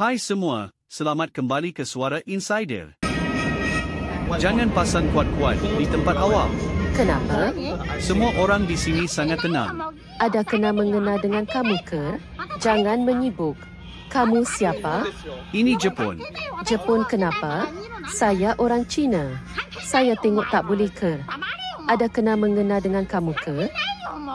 Hai semua, selamat kembali ke Suara Insider. Jangan pasang kuat-kuat di tempat awam. Kenapa? Semua orang di sini sangat tenang. Ada kena mengena dengan kamu ke? Jangan menyibuk. Kamu siapa? Ini Jepun. Jepun kenapa? Saya orang Cina. Saya tengok tak boleh ke? Ada kena mengena dengan kamu ke?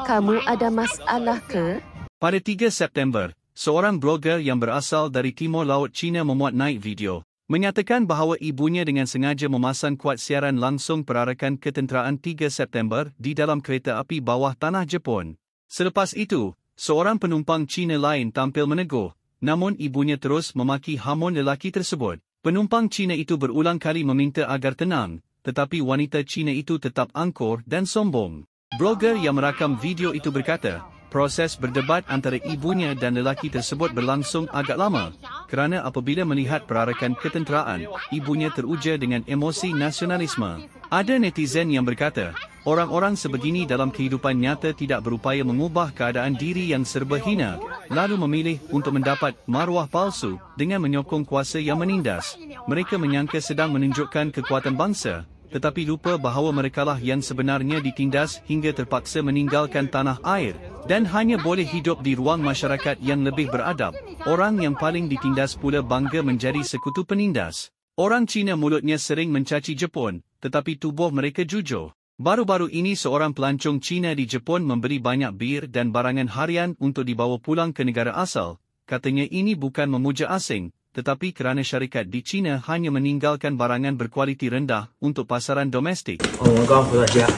Kamu ada masalah ke? Pada 3 September, seorang blogger yang berasal dari Timur Laut China memuat naik video, menyatakan bahawa ibunya dengan sengaja memasang kuat siaran langsung perarakan ketenteraan 3 September di dalam kereta api bawah tanah Jepun. Selepas itu, seorang penumpang Cina lain tampil menegur, namun ibunya terus memaki hamun lelaki tersebut. Penumpang Cina itu berulang kali meminta agar tenang, tetapi wanita Cina itu tetap angkur dan sombong. Blogger yang merakam video itu berkata, proses berdebat antara ibunya dan lelaki tersebut berlangsung agak lama, kerana apabila melihat perarakan ketenteraan, ibunya teruja dengan emosi nasionalisme. Ada netizen yang berkata, orang-orang sebegini dalam kehidupan nyata tidak berupaya mengubah keadaan diri yang serba hina, lalu memilih untuk mendapat maruah palsu dengan menyokong kuasa yang menindas. Mereka menyangka sedang menunjukkan kekuatan bangsa, tetapi lupa bahawa merekalah yang sebenarnya ditindas hingga terpaksa meninggalkan tanah air, dan hanya boleh hidup di ruang masyarakat yang lebih beradab. Orang yang paling ditindas pula bangga menjadi sekutu penindas. Orang Cina mulutnya sering mencaci Jepun, tetapi tubuh mereka jujur. Baru-baru ini seorang pelancong Cina di Jepun memberi banyak bir dan barangan harian untuk dibawa pulang ke negara asal. Katanya ini bukan memuja asing, tetapi kerana syarikat di China hanya meninggalkan barangan berkualiti rendah untuk pasaran domestik.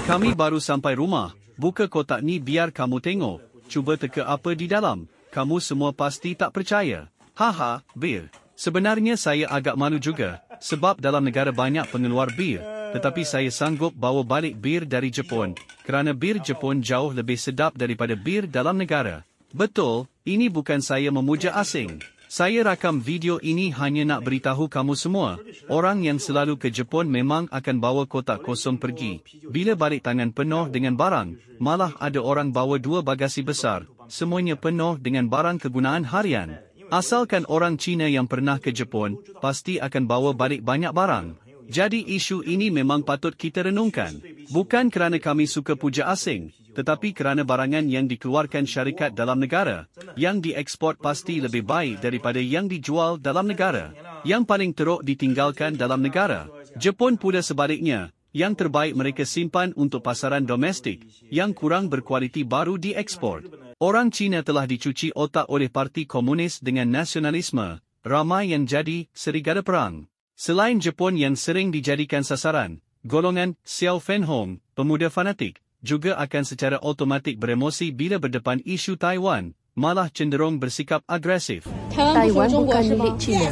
Kami baru sampai rumah, buka kotak ni biar kamu tengok, cuba teka apa di dalam, kamu semua pasti tak percaya. Haha, bir. Sebenarnya saya agak malu juga, sebab dalam negara banyak pengeluar bir, tetapi saya sanggup bawa balik bir dari Jepun, kerana bir Jepun jauh lebih sedap daripada bir dalam negara. Betul, ini bukan saya memuja asing. Saya rakam video ini hanya nak beritahu kamu semua, orang yang selalu ke Jepun memang akan bawa kotak kosong pergi. Bila balik tangan penuh dengan barang, malah ada orang bawa 2 bagasi besar, semuanya penuh dengan barang kegunaan harian. Asalkan orang Cina yang pernah ke Jepun, pasti akan bawa balik banyak barang. Jadi isu ini memang patut kita renungkan. Bukan kerana kami suka puja asing, tetapi kerana barangan yang dikeluarkan syarikat dalam negara, yang diekspor pasti lebih baik daripada yang dijual dalam negara. Yang paling teruk ditinggalkan dalam negara. Jepun pula sebaliknya, yang terbaik mereka simpan untuk pasaran domestik, yang kurang berkualiti baru diekspor. Orang Cina telah dicuci otak oleh Parti Komunis dengan nasionalisme, ramai yang jadi serigala perang. Selain Jepun yang sering dijadikan sasaran, golongan Xiao Fenhong, pemuda fanatik, juga akan secara automatik beremosi bila berdepan isu Taiwan, malah cenderung bersikap agresif. Taiwan bukan milik China.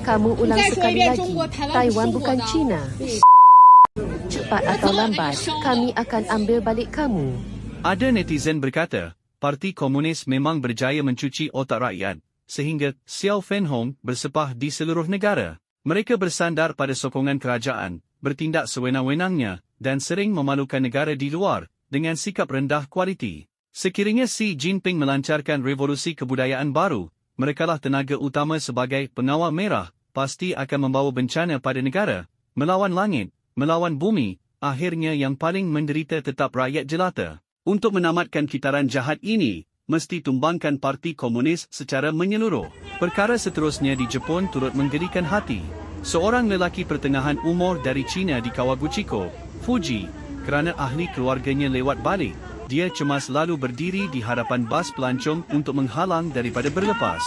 Kamu ulang sekali lagi, Taiwan bukan China. Cepat atau lambat, kami akan ambil balik kamu. Ada netizen berkata, Parti Komunis memang berjaya mencuci otak rakyat, sehingga Xiao Fenhong bersepah di seluruh negara. Mereka bersandar pada sokongan kerajaan, bertindak sewenang-wenangnya, dan sering memalukan negara di luar, dengan sikap rendah kualiti. Sekiranya Xi Jinping melancarkan revolusi kebudayaan baru, merekalah tenaga utama sebagai pengawal merah, pasti akan membawa bencana pada negara, melawan langit, melawan bumi, akhirnya yang paling menderita tetap rakyat jelata. Untuk menamatkan kitaran jahat ini, mesti tumbangkan Parti Komunis secara menyeluruh. Perkara seterusnya di Jepun turut menggelikan hati. Seorang lelaki pertengahan umur dari China di Kawaguchiko, Fuji, kerana ahli keluarganya lewat balik, dia cemas lalu berdiri di hadapan bas pelancong untuk menghalang daripada berlepas.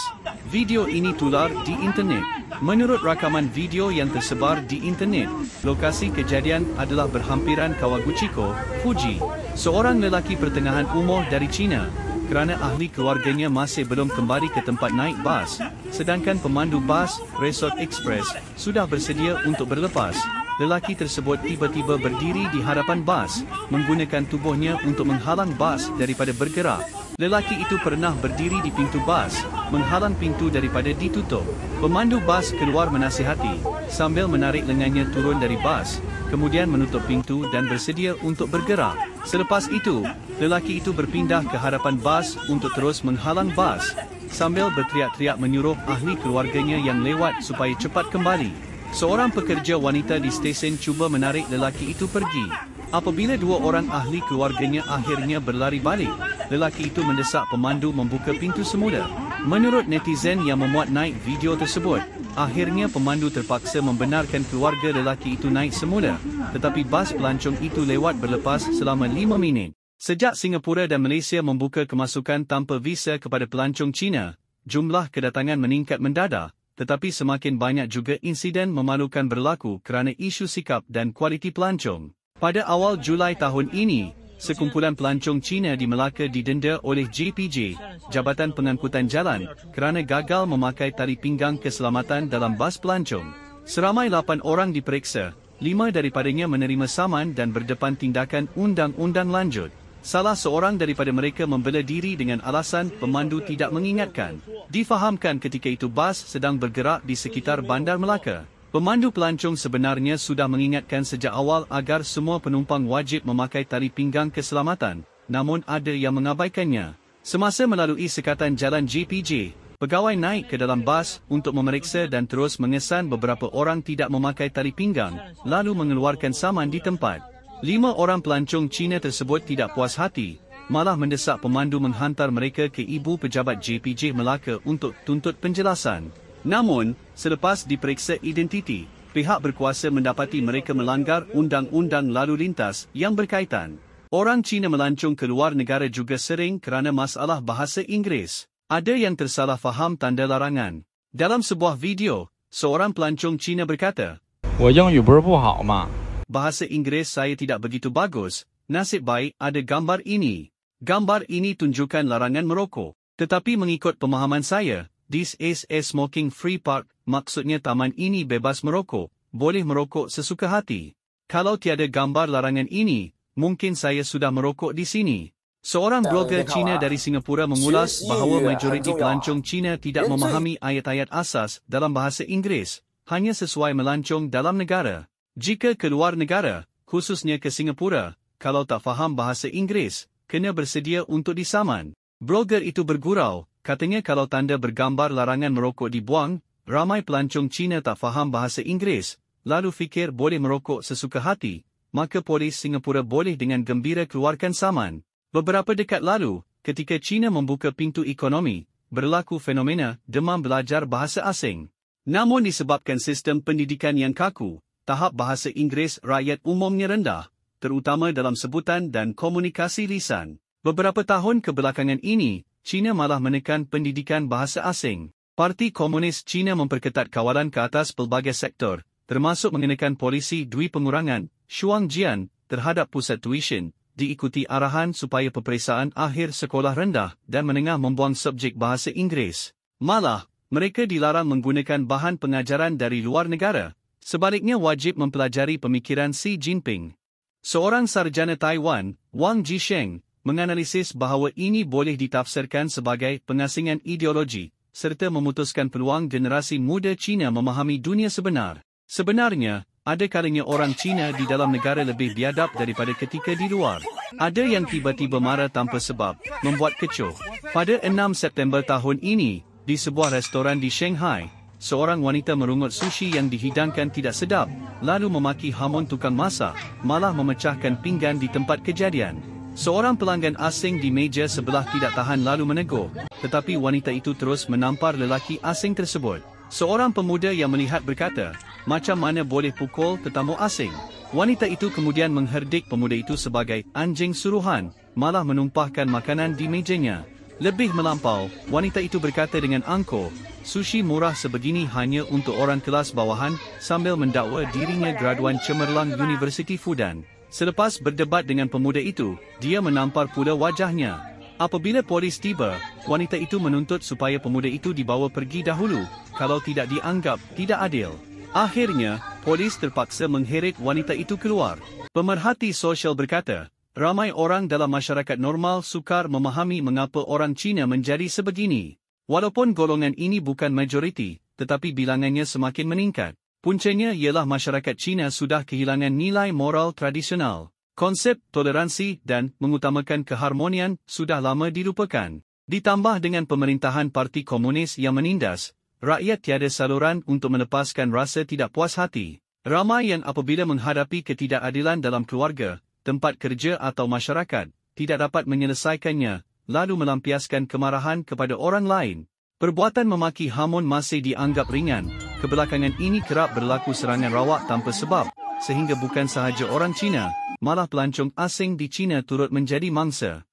Video ini tular di internet. Menurut rakaman video yang tersebar di internet, lokasi kejadian adalah berhampiran Kawaguchiko, Fuji. Seorang lelaki pertengahan umur dari China, kerana ahli keluarganya masih belum kembali ke tempat naik bas, sedangkan pemandu bas, Resort Express, sudah bersedia untuk berlepas. Lelaki tersebut tiba-tiba berdiri di hadapan bas, menggunakan tubuhnya untuk menghalang bas daripada bergerak. Lelaki itu pernah berdiri di pintu bas, menghalang pintu daripada ditutup. Pemandu bas keluar menasihati, sambil menarik lengannya turun dari bas, kemudian menutup pintu dan bersedia untuk bergerak. Selepas itu, lelaki itu berpindah ke hadapan bas untuk terus menghalang bas, sambil berteriak-teriak menyuruh ahli keluarganya yang lewat supaya cepat kembali. Seorang pekerja wanita di stesen cuba menarik lelaki itu pergi. Apabila dua orang ahli keluarganya akhirnya berlari balik, lelaki itu mendesak pemandu membuka pintu semula. Menurut netizen yang memuat naik video tersebut, akhirnya pemandu terpaksa membenarkan keluarga lelaki itu naik semula, tetapi bas pelancong itu lewat berlepas selama 5 minit. Sejak Singapura dan Malaysia membuka kemasukan tanpa visa kepada pelancong Cina, jumlah kedatangan meningkat mendadak, tetapi semakin banyak juga insiden memalukan berlaku kerana isu sikap dan kualiti pelancong. Pada awal Julai tahun ini, sekumpulan pelancong Cina di Melaka didenda oleh JPJ, Jabatan Pengangkutan Jalan, kerana gagal memakai tali pinggang keselamatan dalam bas pelancong. Seramai 8 orang diperiksa, 5 daripadanya menerima saman dan berdepan tindakan undang-undang lanjut. Salah seorang daripada mereka membela diri dengan alasan pemandu tidak mengingatkan. Difahamkan ketika itu bas sedang bergerak di sekitar Bandar Melaka. Pemandu pelancong sebenarnya sudah mengingatkan sejak awal agar semua penumpang wajib memakai tali pinggang keselamatan, namun ada yang mengabaikannya. Semasa melalui sekatan jalan JPJ, pegawai naik ke dalam bas untuk memeriksa dan terus mengesan beberapa orang tidak memakai tali pinggang, lalu mengeluarkan saman di tempat. 5 orang pelancong Cina tersebut tidak puas hati, malah mendesak pemandu menghantar mereka ke Ibu Pejabat JPJ Melaka untuk tuntut penjelasan. Namun, selepas diperiksa identiti, pihak berkuasa mendapati mereka melanggar undang-undang lalu lintas yang berkaitan. Orang Cina melancong ke luar negara juga sering kerana masalah bahasa Inggeris. Ada yang tersalah faham tanda larangan. Dalam sebuah video, seorang pelancong Cina berkata, 我英语不是不好吗? Bahasa Inggeris saya tidak begitu bagus, nasib baik ada gambar ini. Gambar ini tunjukkan larangan merokok. Tetapi mengikut pemahaman saya, this is a smoking-free park, maksudnya taman ini bebas merokok, boleh merokok sesuka hati. Kalau tiada gambar larangan ini, mungkin saya sudah merokok di sini. Seorang blogger Cina dari Singapura mengulas bahawa majoriti pelancong Cina tidak memahami ayat-ayat asas dalam bahasa Inggeris, hanya sesuai melancong dalam negara. Jika keluar negara, khususnya ke Singapura, kalau tak faham bahasa Inggeris, kena bersedia untuk disaman. Blogger itu bergurau, katanya kalau tanda bergambar larangan merokok dibuang, ramai pelancong Cina tak faham bahasa Inggeris, lalu fikir boleh merokok sesuka hati, maka polis Singapura boleh dengan gembira keluarkan saman. Beberapa dekad lalu, ketika Cina membuka pintu ekonomi, berlaku fenomena demam belajar bahasa asing. Namun disebabkan sistem pendidikan yang kaku, tahap bahasa Inggeris rakyat umumnya rendah, terutama dalam sebutan dan komunikasi lisan. Beberapa tahun kebelakangan ini, Cina malah menekan pendidikan bahasa asing. Parti Komunis Cina memperketat kawalan ke atas pelbagai sektor, termasuk mengenakan polisi dui pengurangan, Shuangjian, terhadap pusat tuition, diikuti arahan supaya peperiksaan akhir sekolah rendah dan menengah membuang subjek bahasa Inggeris. Malah, mereka dilarang menggunakan bahan pengajaran dari luar negara. Sebaliknya wajib mempelajari pemikiran Xi Jinping. Seorang sarjana Taiwan, Wang Jisheng, menganalisis bahawa ini boleh ditafsirkan sebagai pengasingan ideologi, serta memutuskan peluang generasi muda Cina memahami dunia sebenar. Sebenarnya, ada kalanya orang Cina di dalam negara lebih biadab daripada ketika di luar. Ada yang tiba-tiba marah tanpa sebab, membuat kecoh. Pada 6 September tahun ini, di sebuah restoran di Shanghai, seorang wanita merungut sushi yang dihidangkan tidak sedap, lalu memaki hamun tukang masak, malah memecahkan pinggan di tempat kejadian. Seorang pelanggan asing di meja sebelah tidak tahan lalu menegur, tetapi wanita itu terus menampar lelaki asing tersebut. Seorang pemuda yang melihat berkata, macam mana boleh pukul tetamu asing? Wanita itu kemudian mengherdik pemuda itu sebagai anjing suruhan, malah menumpahkan makanan di mejanya. Lebih melampau, wanita itu berkata dengan angkuh, sushi murah sebegini hanya untuk orang kelas bawahan, sambil mendakwa dirinya graduan cemerlang Universiti Fudan. Selepas berdebat dengan pemuda itu, dia menampar pula wajahnya. Apabila polis tiba, wanita itu menuntut supaya pemuda itu dibawa pergi dahulu, kalau tidak dianggap tidak adil. Akhirnya, polis terpaksa mengheret wanita itu keluar. Pemerhati sosial berkata, Ramai orang dalam masyarakat normal sukar memahami mengapa orang Cina menjadi sebegini. Walaupun golongan ini bukan majoriti, tetapi bilangannya semakin meningkat. Puncanya ialah masyarakat Cina sudah kehilangan nilai moral tradisional. Konsep toleransi dan mengutamakan keharmonian sudah lama dilupakan. Ditambah dengan pemerintahan Parti Komunis yang menindas, rakyat tiada saluran untuk melepaskan rasa tidak puas hati. Ramai yang apabila menghadapi ketidakadilan dalam keluarga, tempat kerja atau masyarakat, tidak dapat menyelesaikannya, lalu melampiaskan kemarahan kepada orang lain. Perbuatan memaki hamun masih dianggap ringan. Kebelakangan ini kerap berlaku serangan rawak tanpa sebab, sehingga bukan sahaja orang Cina, malah pelancong asing di Cina turut menjadi mangsa.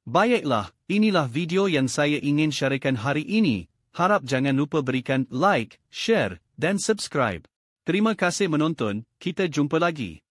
Baiklah, inilah video yang saya ingin syarikan hari ini. Harap jangan lupa berikan like, share dan subscribe. Terima kasih menonton, kita jumpa lagi.